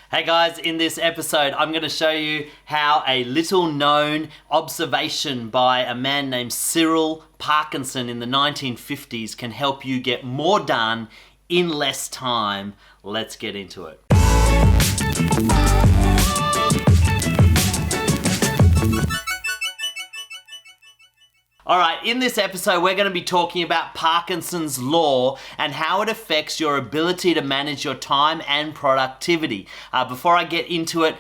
Hey guys, in this episode I'm going to show you how a little known observation by a man named Cyril Parkinson in the 1950s can help you get more done in less time. Let's get into it. Alright, in this episode we're going to be talking about Parkinson's law and how it affects your ability to manage your time and productivity. Before I get into it,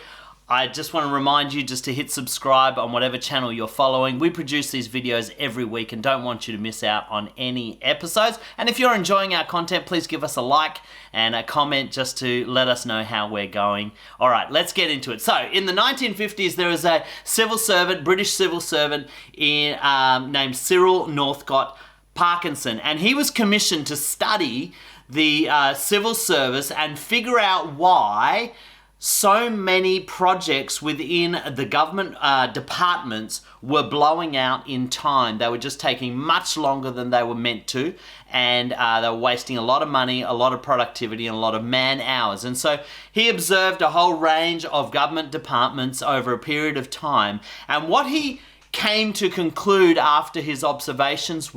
I just want to remind you just to hit subscribe on whatever channel you're following. We produce these videos every week and don't want you to miss out on any episodes. And if you're enjoying our content, please give us a like and a comment just to let us know how we're going. All right, let's get into it. So in the 1950s, there was a civil servant, British civil servant named Cyril Northcote Parkinson, and he was commissioned to study the civil service and figure out why so many projects within the government departments were blowing out in time. They were just taking much longer than they were meant to, and they were wasting a lot of money, a lot of productivity, and a lot of man hours. And so he observed a whole range of government departments over a period of time, and what he came to conclude after his observations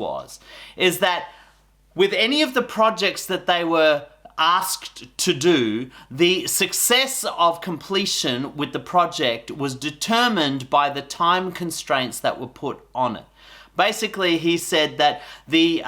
is that with any of the projects that they were asked to do, the success of completion with the project was determined by the time constraints that were put on it. Basically, he said that the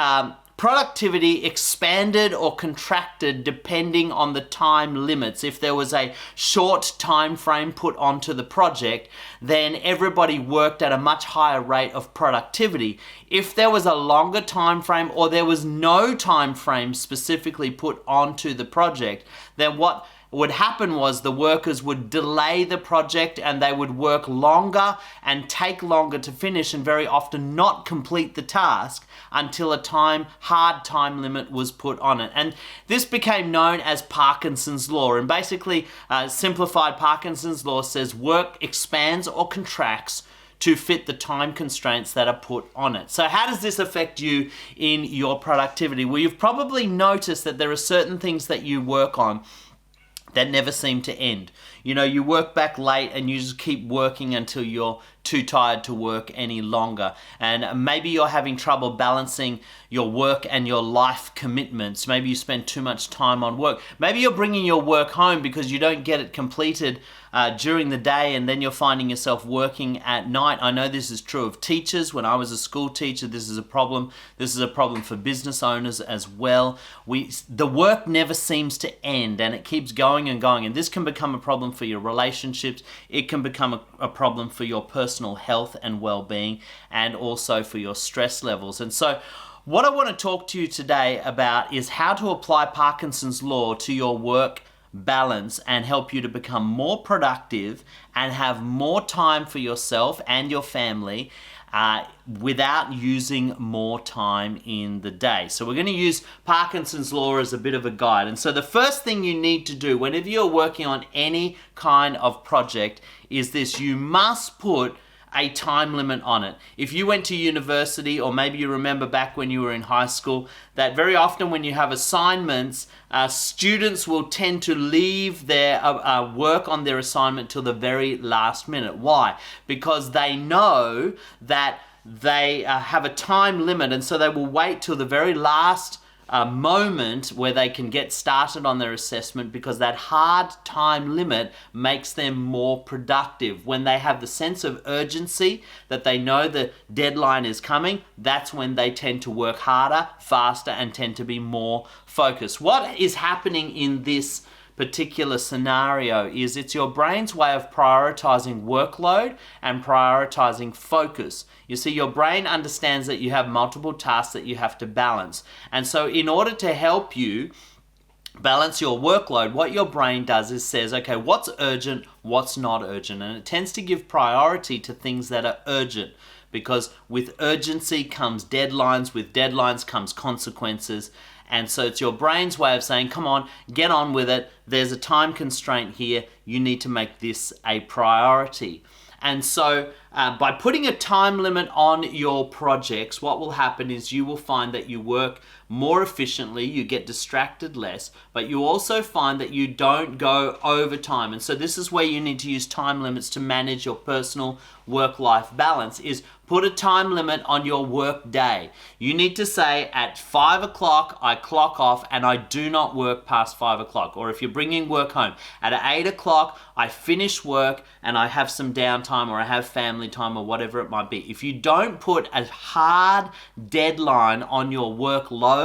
productivity expanded or contracted depending on the time limits. If there was a short time frame put onto the project, then everybody worked at a much higher rate of productivity. If there was a longer time frame or there was no time frame specifically put onto the project, then what would happen was the workers would delay the project and they would work longer and take longer to finish and very often not complete the task until a hard time limit was put on it. And this became known as Parkinson's law. And basically, simplified, Parkinson's law says work expands or contracts to fit the time constraints that are put on it. So how does this affect you in your productivity? Well, you've probably noticed that there are certain things that you work on that never seem to end. You know, you work back late and you just keep working until you're too tired to work any longer. And maybe you're having trouble balancing your work and your life commitments. Maybe you spend too much time on work. Maybe you're bringing your work home because you don't get it completed during the day, and then you're finding yourself working at night. I know this is true of teachers. When I was a school teacher, this is a problem. This is a problem for business owners as well. The work never seems to end, and it keeps going and going. And this can become a problem for your relationships. It can become a problem for your personal health and well-being, and also for your stress levels. And so what I want to talk to you today about is how to apply Parkinson's law to your work balance and help you to become more productive and have more time for yourself and your family without using more time in the day. So we're going to use Parkinson's law as a bit of a guide. And so the first thing you need to do whenever you're working on any kind of project is this: you must put a time limit on it. If you went to university, or maybe you remember back when you were in high school, that very often when you have assignments, students will tend to leave their work on their assignment till the very last minute. Why? Because they know that they have a time limit, and so they will wait till the very last moment where they can get started on their assessment, because that hard time limit makes them more productive. When they have the sense of urgency that they know the deadline is coming, that's when they tend to work harder, faster, and tend to be more focused. What is happening in this particular scenario is it's your brain's way of prioritizing workload and prioritizing focus. You see, your brain understands that you have multiple tasks that you have to balance. And so in order to help you balance your workload, what your brain does is says, okay, what's urgent, what's not urgent? And it tends to give priority to things that are urgent, because with urgency comes deadlines, with deadlines comes consequences. And so it's your brain's way of saying, come on, get on with it. There's a time constraint here. You need to make this a priority. And so By putting a time limit on your projects, what will happen is you will find that you work more efficiently, you get distracted less, but you also find that you don't go overtime. And so this is where you need to use time limits to manage your personal work-life balance, is put a time limit on your work day. You need to say at 5 o'clock I clock off and I do not work past 5 o'clock. Or if you're bringing work home, at 8 o'clock I finish work and I have some downtime, or I have family time, or whatever it might be. If you don't put a hard deadline on your workload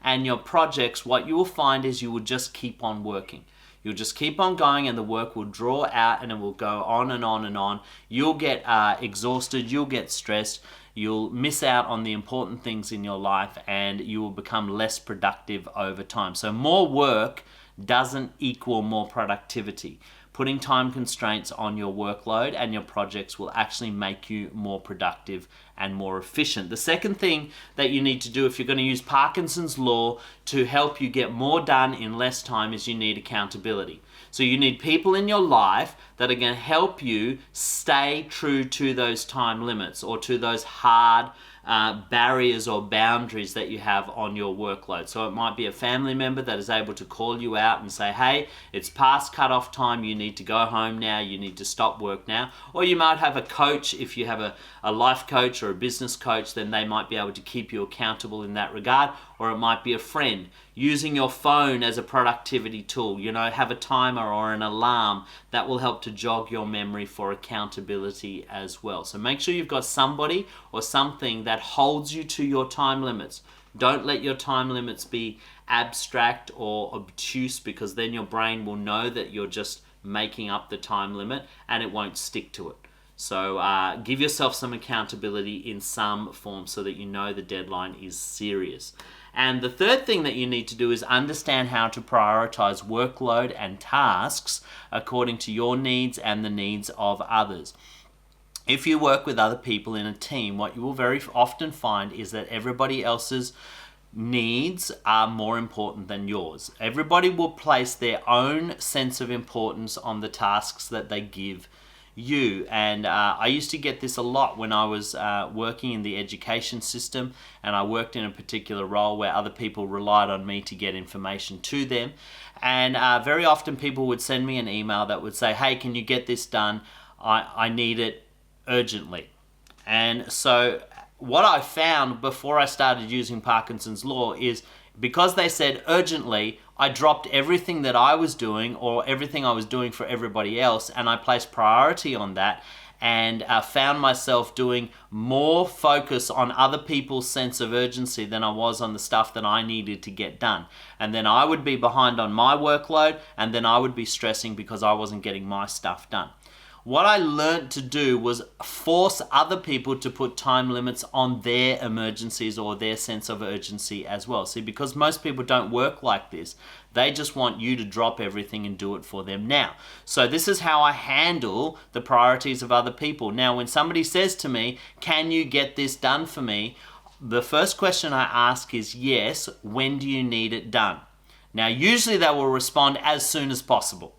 and your projects, what you will find is you will just keep on working. You'll just keep on going and the work will draw out and it will go on and on and on. You'll get exhausted, you'll get stressed, you'll miss out on the important things in your life, and you will become less productive over time. So more work doesn't equal more productivity. Putting time constraints on your workload and your projects will actually make you more productive and more efficient. The second thing that you need to do if you're going to use Parkinson's law to help you get more done in less time is you need accountability. So you need people in your life that are going to help you stay true to those time limits, or to those hard barriers or boundaries that you have on your workload. So it might be a family member that is able to call you out and say, hey, it's past cutoff time, you need to go home now, you need to stop work now. Or you might have a coach. If you have a life coach or a business coach, then they might be able to keep you accountable in that regard. Or it might be a friend. Using your phone as a productivity tool, have a timer or an alarm that will help to jog your memory for accountability as well. So make sure you've got somebody or something that holds you to your time limits. Don't let your time limits be abstract or obtuse, because then your brain will know that you're just making up the time limit and it won't stick to it. So give yourself some accountability in some form so that you know the deadline is serious. And the third thing that you need to do is understand how to prioritize workload and tasks according to your needs and the needs of others. If you work with other people in a team, what you will very often find is that everybody else's needs are more important than yours. Everybody will place their own sense of importance on the tasks that they give you. And I used to get this a lot when I was working in the education system, and I worked in a particular role where other people relied on me to get information to them. And very often people would send me an email that would say, hey, can you get this done? I need it urgently. And so what I found before I started using Parkinson's law is, because they said urgently, I dropped everything that I was doing, or everything I was doing for everybody else, and I placed priority on that, and found myself doing more focus on other people's sense of urgency than I was on the stuff that I needed to get done. And then I would be behind on my workload, and then I would be stressing because I wasn't getting my stuff done. What I learned to do was force other people to put time limits on their emergencies or their sense of urgency as well. See, because most people don't work like this, they just want you to drop everything and do it for them now. So this is how I handle the priorities of other people. Now, when somebody says to me, can you get this done for me? The first question I ask is, yes, when do you need it done? Now, usually they will respond as soon as possible.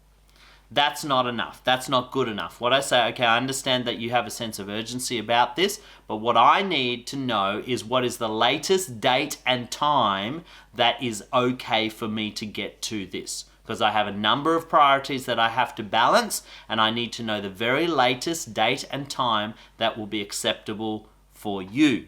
That's not enough. That's not good enough. What I say, okay, I understand that you have a sense of urgency about this, but what I need to know is what is the latest date and time that is okay for me to get to this. Because I have a number of priorities that I have to balance, and I need to know the very latest date and time that will be acceptable for you.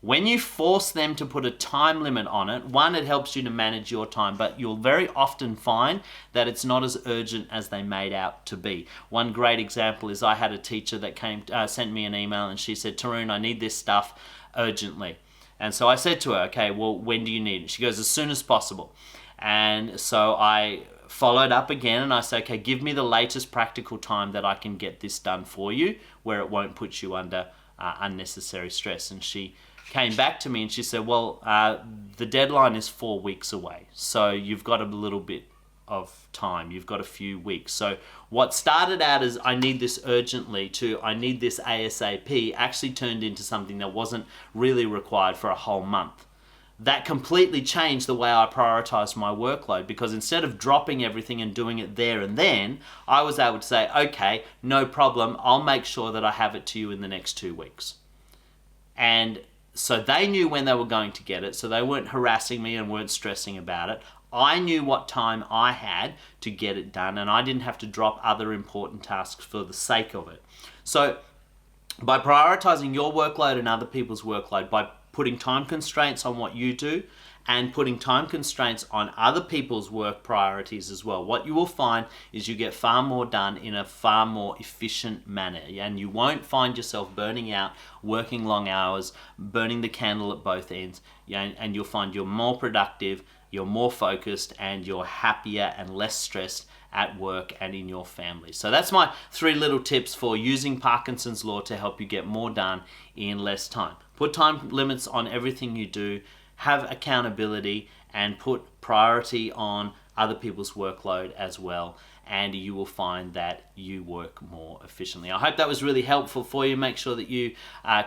When you force them to put a time limit on it, one, it helps you to manage your time, but you'll very often find that it's not as urgent as they made out to be. One great example is I had a teacher that sent me an email, and she said, Tarun, I need this stuff urgently. And so I said to her, okay, well, when do you need it? She goes, as soon as possible. And so I followed up again, and I said, okay, give me the latest practical time that I can get this done for you, where it won't put you under unnecessary stress. And she came back to me and she said, well, the deadline is 4 weeks away. So you've got a little bit of time. You've got a few weeks. So what started out as I need this urgently to I need this ASAP actually turned into something that wasn't really required for a whole month. that completely changed the way I prioritized my workload, because instead of dropping everything and doing it there and then, I was able to say, okay, no problem, I'll make sure that I have it to you in the next 2 weeks. And so they knew when they were going to get it, so they weren't harassing me and weren't stressing about it. I knew what time I had to get it done, and I didn't have to drop other important tasks for the sake of it. So by prioritizing your workload and other people's workload, by putting time constraints on what you do and putting time constraints on other people's work priorities as well, what you will find is you get far more done in a far more efficient manner, and you won't find yourself burning out, working long hours, burning the candle at both ends, and you'll find you're more productive, you're more focused, and you're happier and less stressed at work and in your family. So that's my 3 little tips for using Parkinson's law to help you get more done in less time. Put time limits on everything you do, have accountability, and put priority on other people's workload as well, and you will find that you work more efficiently. I hope that was really helpful for you. Make sure that you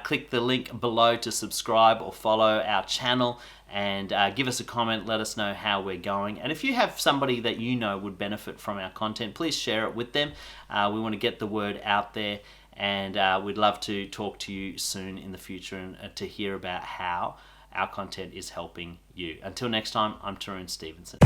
click the link below to subscribe or follow our channel, and give us a comment, let us know how we're going. And if you have somebody that you know would benefit from our content, please share it with them. We want to get the word out there, and we'd love to talk to you soon in the future and to hear about how our content is helping you. Until next time, I'm Tarun Stevenson.